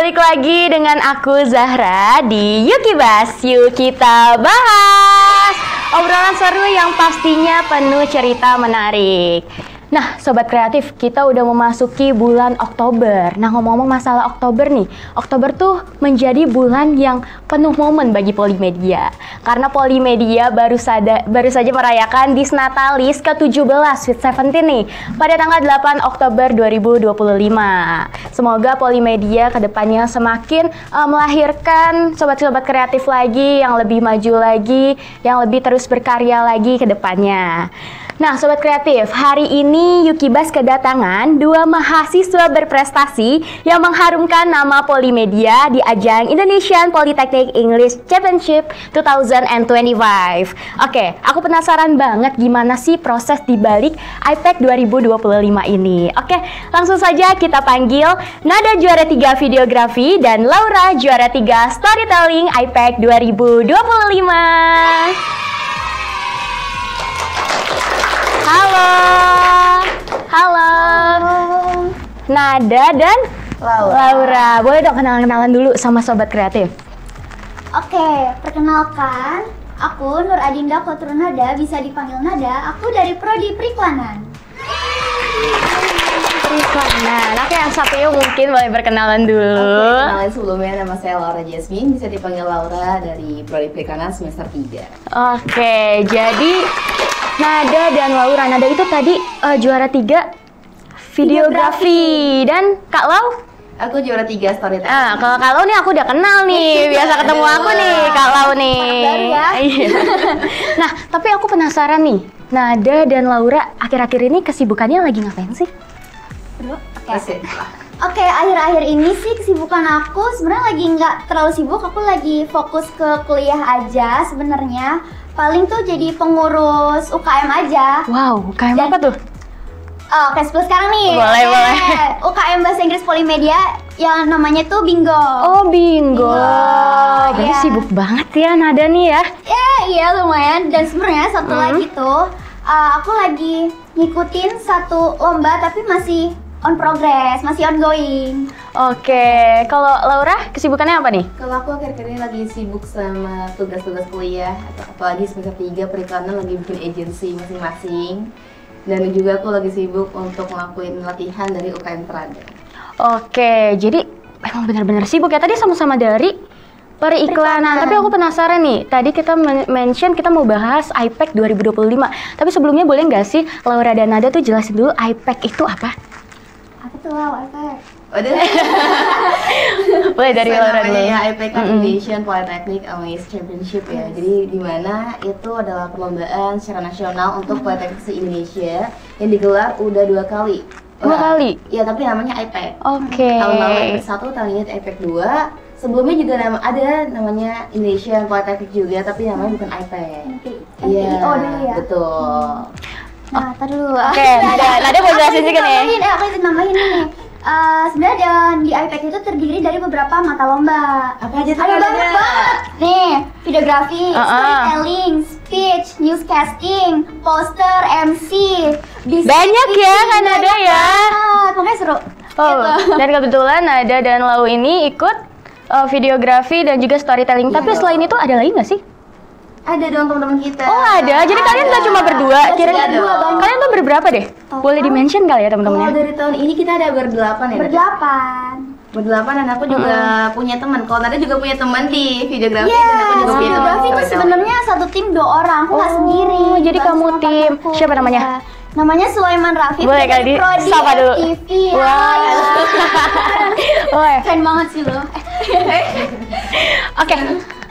balik lagi dengan aku Zahra di Yukibas. Yuk kita bahas obrolan seru yang pastinya penuh cerita menarik. Nah, Sobat Kreatif, kita udah memasuki bulan Oktober. Nah, ngomong-ngomong masalah Oktober nih, Oktober tuh menjadi bulan yang penuh momen bagi Polimedia. Karena Polimedia baru saja merayakan Disnatalis ke-17 Sweet 17 nih, pada tanggal 8 Oktober 2025. Semoga Polimedia kedepannya semakin melahirkan sobat-sobat kreatif lagi, yang lebih maju lagi, yang lebih terus berkarya lagi ke depannya. Nah, Sobat Kreatif, hari ini Yukibas kedatangan dua mahasiswa berprestasi yang mengharumkan nama Polimedia di ajang Indonesian Polytechnic English Championship 2025. Oke, aku penasaran banget gimana sih proses dibalik IPEC 2025 ini. Oke, langsung saja kita panggil Nada juara 3 videografi dan Laura juara 3 storytelling IPEC 2025. Halo. Halo. Nada dan Laura. Boleh dong kenalan-kenalan dulu sama Sobat Kreatif? Oke, perkenalkan, aku Nur Adinda Kotrunada, bisa dipanggil Nada. Aku dari Prodi Periklanan. Periklanan. Oke, yang satunya mungkin boleh berkenalan dulu. Oke, kenalin sebelumnya, nama saya Laura Jasmine, bisa dipanggil Laura dari Prodi Periklanan semester 3. Oke, jadi Nada dan Laura. Nada itu tadi juara 3 videografi. Dan Kak Lau? Aku juara 3 storytelling. Kalau Kak Lau nih aku udah kenal nih. Biasa ketemu aku nih, Kak Lau nih. Baru ya? Nah, tapi aku penasaran nih. Nada dan Laura akhir-akhir ini kesibukannya lagi ngapain sih? Oke, akhir-akhir ini sih kesibukan aku sebenarnya lagi nggak terlalu sibuk. Aku lagi fokus ke kuliah aja sebenarnya. Paling tuh jadi pengurus UKM aja. Wow, UKM apa tuh? Oke, sekarang nih. Boleh. UKM Bahasa Inggris Polimedia yang namanya tuh Bingo. Oh, Bingo. Jadi Iya. sibuk banget ya Nada nih ya. Iya lumayan. Dan sebenarnya satu lagi tuh, aku lagi ngikutin satu lomba tapi masih on progress, masih ongoing. Oke, kalau Laura kesibukannya apa nih? Kalau aku akhir-akhir ini lagi sibuk sama tugas-tugas kuliah, apalagi semester 3 periklanan lagi bikin agensi masing-masing. Dan juga aku lagi sibuk untuk ngelakuin latihan dari UKM Terada. Oke, jadi emang benar-benar sibuk ya. Tadi sama-sama dari periklanan. Tapi aku penasaran nih, tadi kita mention kita mau bahas IPEC 2025. Tapi sebelumnya boleh nggak sih Laura dan Nada tuh jelasin dulu IPEC itu apa? Apa tuh IPEC? Waduh. Boleh dari Laura dulu. Ya, IPEC Indonesian Polytechnic English Championship ya. Jadi di mana itu adalah perlombaan secara nasional untuk Polytechnic se-Indonesia yang digelar udah 2 kali. Dua kali? Iya, tapi namanya IPEC. Oke. Tahun lalu IPEC 1, tahun ini IPEC 2. Sebelumnya juga ada namanya Indonesian Polytechnic juga, tapi namanya bukan IPEC. Iya, dulu ya? betul. Nah, tar dulu. Oke, Nada mau jelasin juga nih. Aku ikut nambahin nih. Sebenarnya di IPEC itu terdiri dari beberapa mata lomba. Apa aja tuh? Ada banyak banget. Nih, videografi, storytelling, speech, newscasting, poster, MC. Banyak ya kan Nada ya. Pokoknya seru. Oh, dan kebetulan Nada dan Lau ini ikut videografi dan juga storytelling. Tapi selain itu ada lagi nggak sih? Ada dong teman-teman kita. Oh ada, jadi kalian nggak cuma berdua, kira-kira dong. kalian tuh berberapa deh? Boleh di-mention kali ya Kalau teman-temannya? dari tahun ini kita ada berdelapan ya. Berdelapan dan aku juga punya teman. Kalau Nada juga punya teman di videografi dan aku juga punya teman. Videografi itu sebenarnya satu tim 2 orang, aku nggak sendiri. jadi Bukan kamu sama tim. partnerku. Siapa namanya? Iya. Namanya Sulaiman Rafif. Boleh dari kali Prodi sapa dulu. FTV. Wah. Wah. Keren banget sih lo. Oke.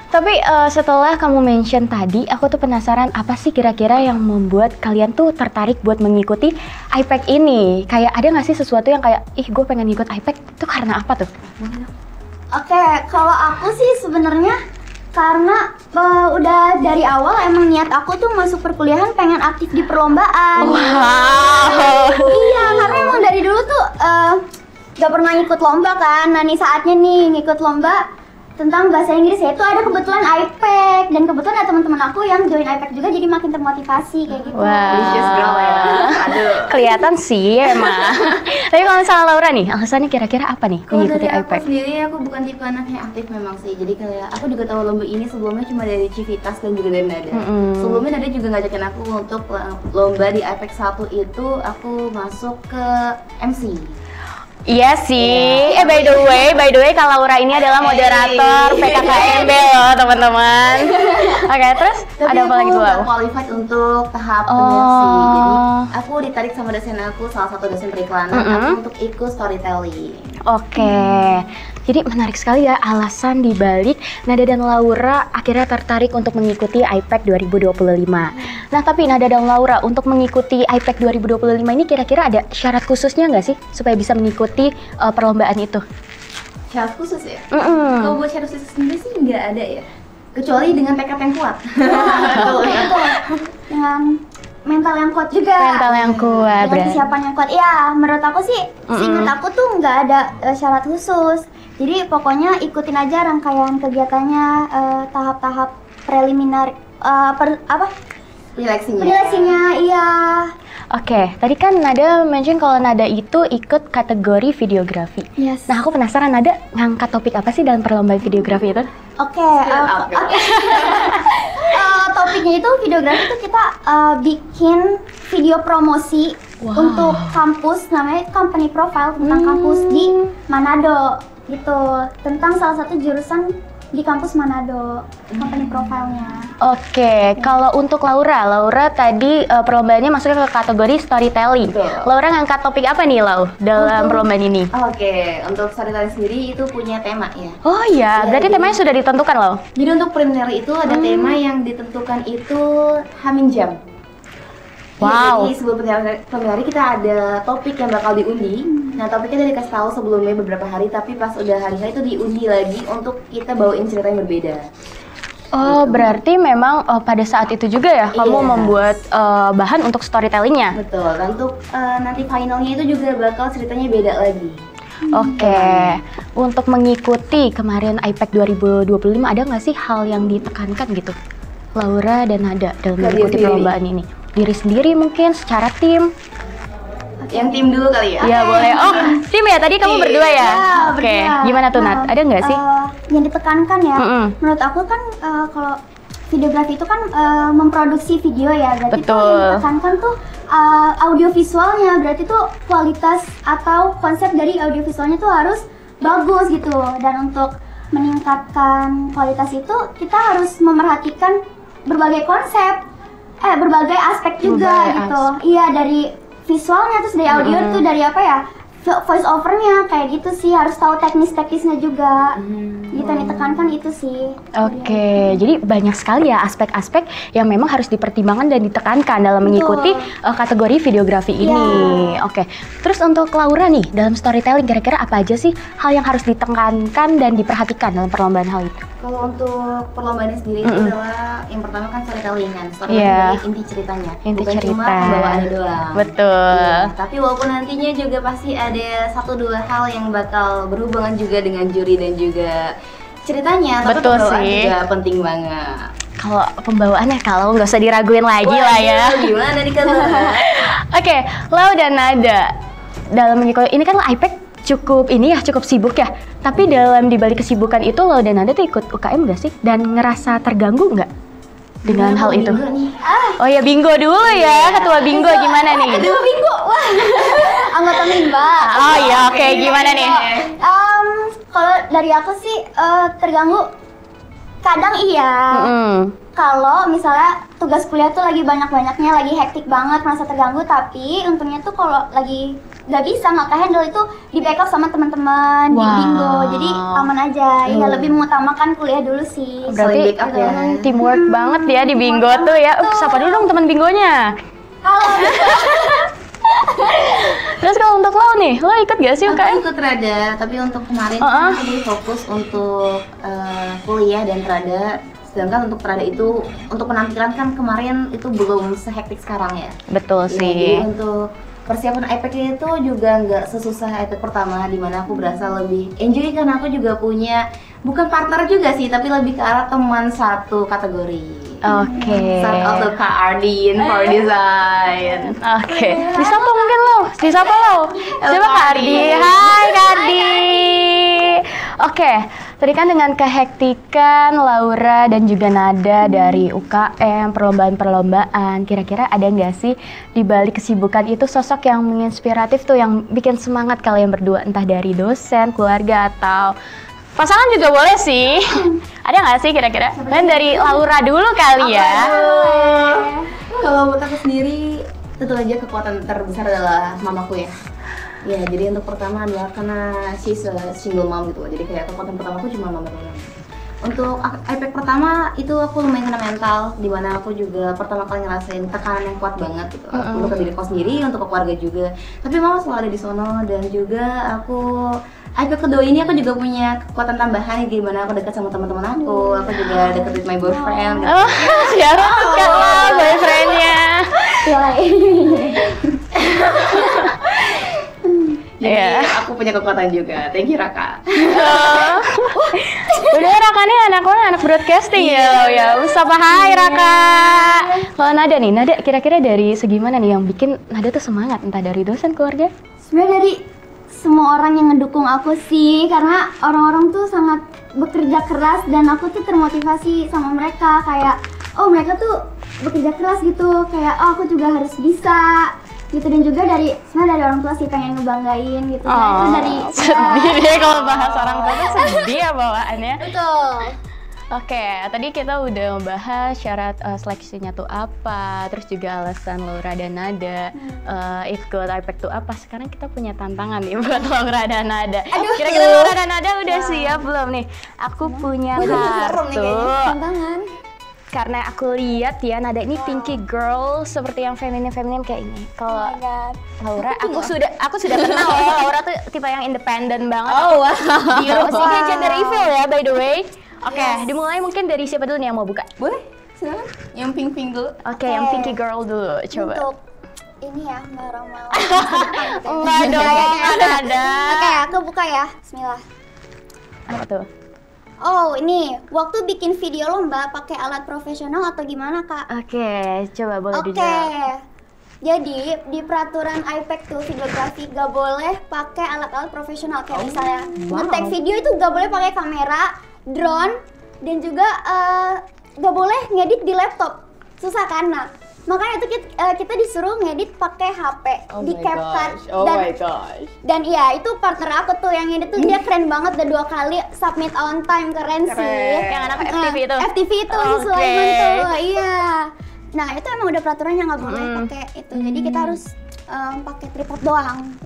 Tapi setelah kamu mention tadi, aku tuh penasaran apa sih kira-kira yang membuat kalian tuh tertarik buat mengikuti IPEC ini? Kayak ada nggak sih sesuatu yang kayak, ih gue pengen ikut IPEC, itu karena apa tuh? Oke, kalau aku sih sebenarnya karena udah dari awal emang niat aku tuh masuk perkuliahan pengen aktif di perlombaan. Wow. Iya, karena emang dari dulu tuh gak pernah ikut lomba kan. Nah nih saatnya nih ngikut lomba. tentang bahasa Inggris ya, itu ada kebetulan IPEC dan kebetulan ada teman-teman aku yang join IPEC juga jadi makin termotivasi kayak gitu. Ambitious girl ya. Aduh. Kelihatan sih emang. Tapi kalau misalnya Laura nih, alasannya kira-kira apa nih Kalau mengikuti dari aku IPEC? sendiri, aku bukan tipe anak yang aktif memang sih. Jadi kayak aku juga tahu lomba ini sebelumnya cuma dari Civitas dan juga dari Nada. Sebelumnya Nada juga ngajakin aku untuk lomba di IPEC 1 itu aku masuk ke MC. Iya sih. By the way, Kak Laura ini adalah moderator PKKMB loh, teman-teman. Oke, terus Tapi ada apa lagi tuh? aku qualified untuk tahap MC. Jadi aku ditarik sama dosen aku, salah satu dosen periklanan, aku untuk ikut storytelling. Oke. Jadi menarik sekali ya alasan dibalik Nada dan Laura akhirnya tertarik untuk mengikuti IPEC 2025. Nah, tapi Nada dan Laura untuk mengikuti IPEC 2025 ini kira-kira ada syarat khususnya nggak sih supaya bisa mengikuti perlombaan itu? Syarat khusus ya? Kalau buat syarat khusus sendiri sih nggak ada ya. Kecuali dengan tekad yang kuat. Dengan mental yang kuat juga. Mental yang kuat, Dengan berarti. kesiapan yang kuat. Iya, menurut aku sih, seingat aku tuh nggak ada syarat khusus. Jadi pokoknya ikutin aja rangkaian kegiatannya, tahap-tahap preliminar, Seleksinya, iya. Oke, tadi kan Nada mention kalau Nada itu ikut kategori videografi. Yes. Nah, aku penasaran Nada ngangkat topik apa sih dalam perlombaan videografi itu? Oke. Topiknya itu videografi itu kita bikin video promosi untuk kampus, namanya company profile tentang kampus di Manado gitu, tentang salah satu jurusan di kampus Manado, company profile-nya. Oke, kalau untuk Laura tadi perlombaannya masuknya ke kategori storytelling. Betul. Laura ngangkat topik apa nih, Lau, dalam perlombaan ini? Oke, untuk storytelling sendiri itu punya tema ya. Oh iya, berarti temanya sudah ditentukan, Lau? Jadi untuk preliminary itu ada tema yang ditentukan itu Hamin Jam. Wow. Jadi sebelum preliminary kita ada topik yang bakal diundi. Nah, topiknya udah dikasih tahu sebelumnya beberapa hari, tapi pas udah hari itu diundi lagi untuk kita bawain cerita yang berbeda. Oh, Gitu. berarti memang pada saat itu juga ya kamu Iya. membuat bahan untuk storytellingnya? Betul. Dan untuk nanti finalnya itu juga bakal ceritanya beda lagi. Oke, untuk mengikuti kemarin IPEC 2025 ada nggak sih hal yang ditekankan gitu? Laura dan Nada dalam Ke mengikuti diri perlombaan ini? Diri sendiri mungkin, secara tim? Yang tim dulu kali ya. Iya boleh. Oh, tim ya? Tadi kamu berdua ya? Ya, Oke, berdua. gimana tuh Nat? Ada nggak sih? Yang ditekankan ya, menurut aku kan kalau videografi itu kan memproduksi video ya, berarti tuh Betul. yang ditekankan tuh audiovisualnya, berarti tuh kualitas atau konsep dari audiovisualnya tuh harus bagus gitu. Dan untuk meningkatkan kualitas itu kita harus memerhatikan berbagai konsep, berbagai aspek juga Berbagai gitu. Iya, dari visualnya, terus dari audio tuh dari apa ya, voice overnya kayak gitu sih, harus tahu teknisnya juga. Gitu yang ditekankan itu sih. Oke, jadi banyak sekali ya aspek-aspek yang memang harus dipertimbangkan dan ditekankan dalam mengikuti kategori videografi ini. Oke, terus untuk Laura nih, dalam storytelling kira-kira apa aja sih hal yang harus ditekankan dan diperhatikan dalam perlombaan hal itu? Kalau untuk perlombaannya sendiri itu adalah yang pertama kan storytelling kan. Storytelling Iya. dari inti ceritanya, Inti bukan cerita. cuma pembawaannya doang. Betul. Iya, tapi walaupun nantinya juga pasti ada 1-2 hal yang bakal berhubungan juga dengan juri dan juga ceritanya, tapi Betul pembawaan sih. juga penting banget. Kalau pembawaannya kalau nggak usah diraguin lagi lah ya. Gimana nih kata? Oke, Lau dan Nada dalam mengikuti ini kan IPEC cukup sibuk ya. Tapi dalam dibalik kesibukan itu Lau dan Nada tuh ikut UKM nggak sih? Dan ngerasa terganggu nggak dengan hal itu? Bingo nih. Oh ya bingo dulu ya, ketua bingo gimana nih? Aduh, bingo. Wah. Anggota Mimba. Oh ya oke, gimana nih? Kalau dari aku sih terganggu. Kadang iya. Kalau misalnya tugas kuliah tuh lagi banyak-banyaknya, lagi hektik banget, merasa terganggu. Tapi untungnya tuh kalau lagi nggak bisa, nggak kehandle itu di backup sama teman-teman di Wow. bingo. Jadi aman aja. Iya, lebih mengutamakan kuliah dulu sih. Berarti backup ya. teamwork banget ya di bingo tuh ya. Siapa dulu dong teman bingonya? Halo. Terus kalau untuk Lau nih, lo ikut gak sih Aku UKM? ikut Rada, tapi untuk kemarin kan aku lebih fokus untuk kuliah dan Rada. Sedangkan untuk Rada itu, untuk penampilan kan kemarin itu belum sehektik sekarang ya. Betul Ya, sih. jadi untuk persiapan IPEC itu juga nggak sesusah IPEC pertama, dimana aku berasa lebih enjoy karena aku juga punya bukan partner juga sih, tapi lebih ke arah teman satu kategori. Oke. Shout out to Kak Ardin for design. Oke. Disapa mungkin lo? Disapa lo? Coba Kak Ardi. Hai Kak Ardi. Oke. Tadi kan dengan kehektikan Laura dan juga Nada dari UKM, perlombaan-perlombaan, kira-kira ada nggak sih di balik kesibukan itu sosok yang menginspiratif tuh, yang bikin semangat kalian berdua, entah dari dosen, keluarga, atau pasangan juga boleh sih. Ada nggak sih kira-kira? Dan dari Laura dulu kali ya. Kalau buat aku sendiri, tentu aja kekuatan terbesar adalah mamaku ya. Ya, jadi untuk pertama adalah karena she's a single mom gitu loh. Jadi kayak kekuatan pertama aku cuma mama doang. Untuk impact pertama itu aku lumayan kena mental, dimana aku juga pertama kali ngerasain tekanan yang kuat banget gitu. Untuk ke diriku sendiri, untuk ke keluarga juga. Tapi mama selalu ada di sono, dan juga aku impact kedua ini aku juga punya kekuatan tambahan, gimana aku dekat sama teman-teman aku juga dekat with my boyfriend gitu. Siapa kan boyfriendnya? Jadi aku punya kekuatan juga. Thank you Raka. Udah Raka nih anak broadcasting ya lo ya. Sapa hai Raka. Kalau Nada nih, Nada kira-kira dari segi mana nih yang bikin Nada tuh semangat, entah dari dosen, keluarga? Sebenarnya dari semua orang yang ngedukung aku sih, karena orang-orang tuh sangat bekerja keras dan aku tuh termotivasi sama mereka, kayak oh mereka tuh bekerja keras gitu, kayak oh aku juga harus bisa gitu. Dan juga sebenarnya dari orang tua sih, pengen ngebanggain gitu. Itu dari sedih deh kalau bahas orang tua tuh sedih ya bawaannya. Betul. Oke, tadi kita udah membahas syarat seleksinya tuh apa, terus juga alasan Laura dan Nada ikut impact tuh apa. Sekarang kita punya tantangan nih buat Laura dan Nada. Kira-kira Laura dan Nada udah siap belum nih? Aku punya kartu. Tantangan. Karena aku lihat ya Nada ini pinky girl, seperti yang feminin kayak ini. Kalau Laura, aku sudah kenal ya. Laura tuh tipe yang independen banget. Oh wow. Dia gender reveal ya by the way. Oke, dimulai mungkin dari siapa dulu nih yang mau buka? Boleh, silakan. Yang pink dulu. Oke, yang pinky girl dulu, coba. Untuk ini ya, Mbak Romal. Enggak dong, ada. Oke, aku buka ya. Bismillah. Apa tuh? Oh, ini waktu bikin video lomba pakai alat profesional atau gimana, Kak? Oke, coba boleh dijawab. Oke. Jadi, di peraturan iPad tuh videografi gak boleh pakai alat-alat profesional, kayak misalnya nge-tag video itu gak boleh pakai kamera, drone, dan juga gak boleh ngedit di laptop. Susah kan? Nah, makanya itu kita disuruh ngedit pakai HP di CapCut. Dan iya, itu partner aku tuh yang ngedit tuh, dia keren banget, udah 2 kali submit on time, keren sih. Yang anak FTV itu? FTV itu, si Sulaiman tuh, iya. Nah, itu emang udah peraturannya nggak boleh pakai itu. Jadi kita harus pakai tripod doang.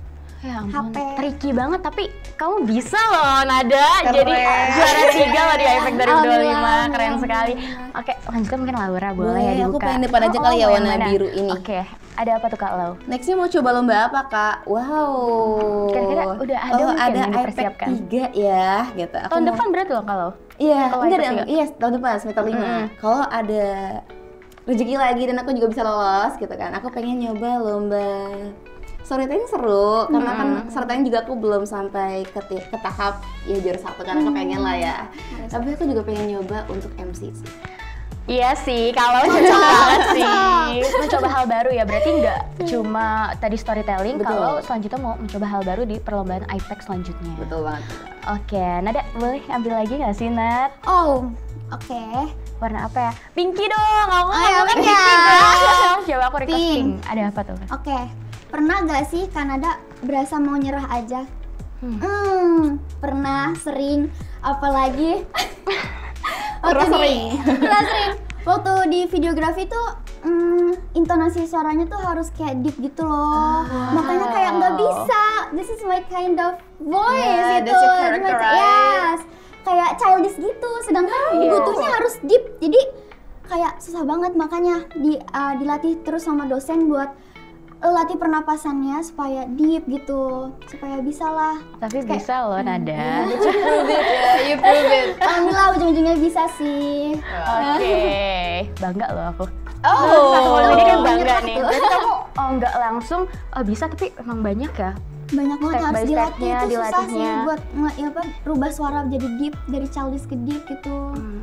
Ya ampun, HP. tricky banget, tapi kamu bisa loh Nada. Jadi juara 3 loh di iPad 2025, keren sekali. Oke, lanjut mungkin Laura, boleh ya dibuka. Aku pengen depan aja kali ya warna biru ini. Oke, ada apa tuh Kak Lau? Nextnya mau coba lomba apa Kak? Wow. Kira-kira udah ada mungkin ada yang iPad dipersiapkan? 3 ya, gitu. Tahun depan berarti loh kalau? Iya, Iya, tahun depan semester 5. Kalau ada rezeki lagi dan aku juga bisa lolos gitu kan, aku pengen nyoba lomba storytelling seru, karena kan storytelling juga aku belum sampai ke tahap ya juara 1 kan, aku pengen lah ya. Tapi aku juga pengen nyoba untuk MC sih. Iya sih, kalau cocok banget sih. Mencoba hal baru ya, berarti nggak cuma tadi storytelling, kalau selanjutnya mau mencoba hal baru di perlombaan iPad selanjutnya. Betul banget. Oke, Nada boleh ambil lagi nggak sih Nat? Oh, oke. Warna apa ya? Pinky dong, aku ya, pinky dong. Coba aku request pink. Ada apa tuh? Oke, pernah gak sih Kanada berasa mau nyerah aja? Pernah, sering, apalagi sering. Waktu di videografi tuh intonasi suaranya tuh harus kayak deep gitu loh. Makanya kayak nggak bisa. This is my kind of voice gitu. That's your character, right? Yes. Kayak childish gitu. Sedangkan butuhnya harus deep. Jadi kayak susah banget, makanya dilatih terus sama dosen buat latih pernapasannya supaya deep gitu, supaya bisa lah. Tapi kayak, bisa loh Nada. You prove it. Alhamdulillah ujung-ujungnya bisa sih. Oke, bangga loh aku. Oh, ini kan bangga nih. Berarti kamu nggak langsung bisa, tapi emang banyak ya Banyak banget Step harus by dilatih, step-nya, itu susah sih dilatihnya. buat rubah suara jadi deep, dari childish ke deep gitu.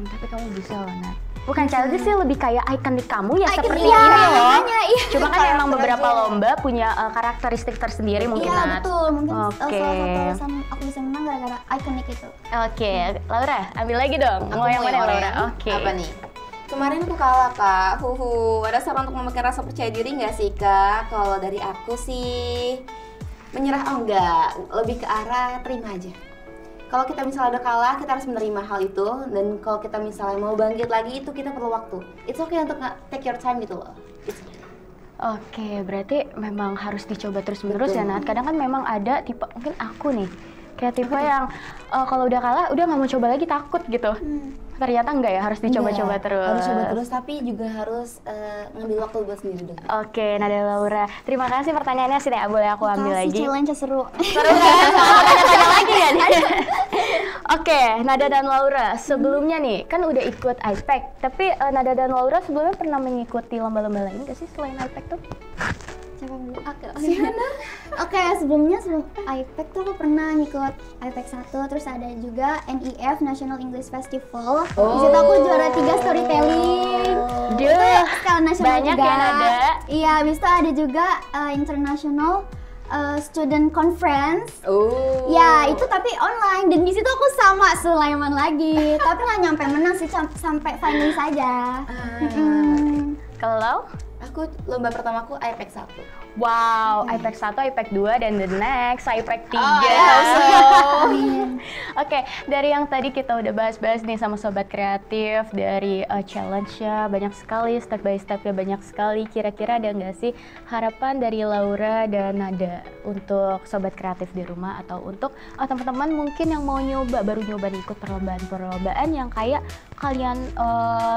Tapi kamu bisa loh, Nat. Bukan childish sih, lebih kayak ikonik kamu ya Icon, seperti iya, ini loh. makanya, iya. Cuma kan emang Karakter beberapa aja. lomba punya karakteristik tersendiri mungkin, Iya Nat. betul, mungkin Oke. salah satu alasan aku bisa menang gara-gara ikonik itu. Oke, Laura, ambil lagi dong. Aku Mau yang mana, orang. Laura? Oke. Apa nih? Kemarin aku kalah, Kak. Ada saran untuk memakai rasa percaya diri nggak sih, Kak? Kalau dari aku sih menyerah enggak, lebih ke arah terima aja. Kalau kita misalnya udah kalah, kita harus menerima hal itu. Dan kalau kita misalnya mau bangkit lagi, itu kita perlu waktu. It's okay untuk take your time gitu loh. It's okay. Oke, berarti memang harus dicoba terus-menerus ya, Betul. Nat. Kadang kan memang ada tipe, mungkin aku nih, kayak tipe yang kalau udah kalah, udah nggak mau coba lagi, takut gitu. Ternyata enggak ya, harus dicoba-coba Enggak, terus. Harus coba terus, tapi juga harus ngambil waktu buat sendiri dulu. Oke, Nada Laura. Terima kasih pertanyaannya sih, Nek. Boleh aku ambil Kasih lagi? challenge seru. Seru kan? Mau tanya-tanya lagi nggak nih? Oke, Nada dan Laura. Sebelumnya nih, kan udah ikut IPEC. Tapi Nada dan Laura sebelumnya pernah mengikuti lomba-lomba lain nggak sih selain IPEC tuh? Siapa dulu? Oke, sebelum IPEC tuh aku pernah ngikut IPEC 1, terus ada juga NEF National English Festival. Di situ aku juara 3 storytelling. Itu ya skala nasional banyak juga. ya, Nada. Iya, habis itu ada juga International Student Conference. Ya, itu tapi online, dan di situ aku sama Sulaiman lagi. Tapi nggak nyampe menang sih, sampai finalis saja. Kalau? Aku lomba pertamaku IPEC 1. Wow, IPEC 1, IPEC 2, dan the next IPEC 3. Oke, dari yang tadi kita udah bahas-bahas nih sama Sobat Kreatif, dari challenge-nya banyak sekali, step by step-nya banyak sekali. Kira-kira ada nggak sih harapan dari Laura dan Nada untuk Sobat Kreatif di rumah, atau untuk teman-teman mungkin yang mau nyoba, baru nyoba nih ikut perlombaan-perlombaan yang kayak kalian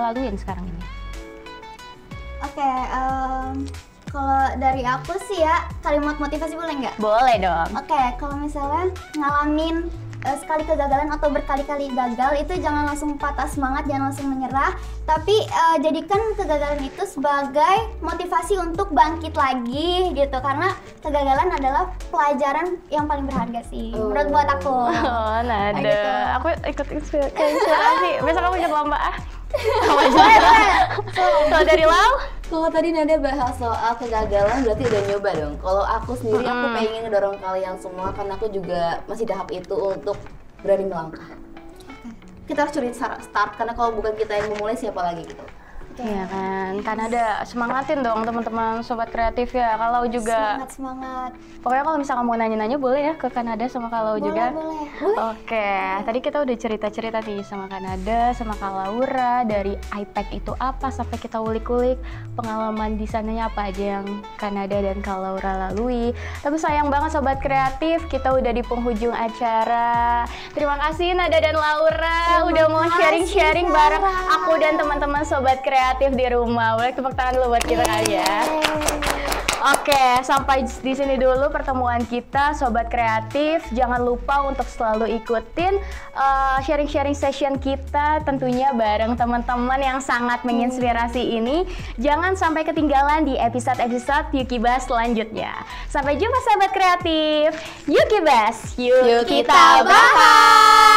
laluin sekarang ini? Oke, kalau dari aku sih ya, kalimat motivasi boleh nggak? Boleh dong. Oke, kalau misalnya ngalamin sekali kegagalan atau berkali-kali gagal, itu jangan langsung patah semangat, jangan langsung menyerah, tapi jadikan kegagalan itu sebagai motivasi untuk bangkit lagi gitu, karena kegagalan adalah pelajaran yang paling berharga sih menurut buat aku. Oh, Nada. Gitu. Aku ikut inspirasi. Besok aku ikut lomba ah. Kalau dari Lau? Kalau tadi Nada bahas soal kegagalan, berarti udah nyoba dong. Kalau aku sendiri, aku pengen ngedorong kalian semua, karena aku juga masih tahap itu untuk berani melangkah. Kita harus curi start, karena kalau bukan kita yang memulai, siapa lagi gitu. Iya kan, Nada semangatin dong teman-teman Sobat Kreatif ya. Kalau juga Semangat. pokoknya kalau misalkan mau nanya-nanya boleh ya ke Kanada sama Kalau juga. Boleh. Oke, tadi kita udah cerita-cerita nih sama Kanada, sama Kak Laura, dari IPEC itu apa sampai kita ulik-ulik pengalaman di sananya apa aja yang Kanada dan Kak Laura lalui. Tapi sayang banget Sobat Kreatif, kita udah di penghujung acara. Terima kasih Nada dan Laura udah mau sharing-sharing bareng aku dan teman-teman Sobat Kreatif di rumah. Boleh tepuk tangan dulu buat kita kali ya. Oke, sampai di sini dulu pertemuan kita Sobat Kreatif. Jangan lupa untuk selalu ikutin sharing-sharing session kita, tentunya bareng teman-teman yang sangat menginspirasi ini. Jangan sampai ketinggalan di episode-episode Yukibas selanjutnya. Sampai jumpa Sobat Kreatif. Yukibas, yuk kita bahas.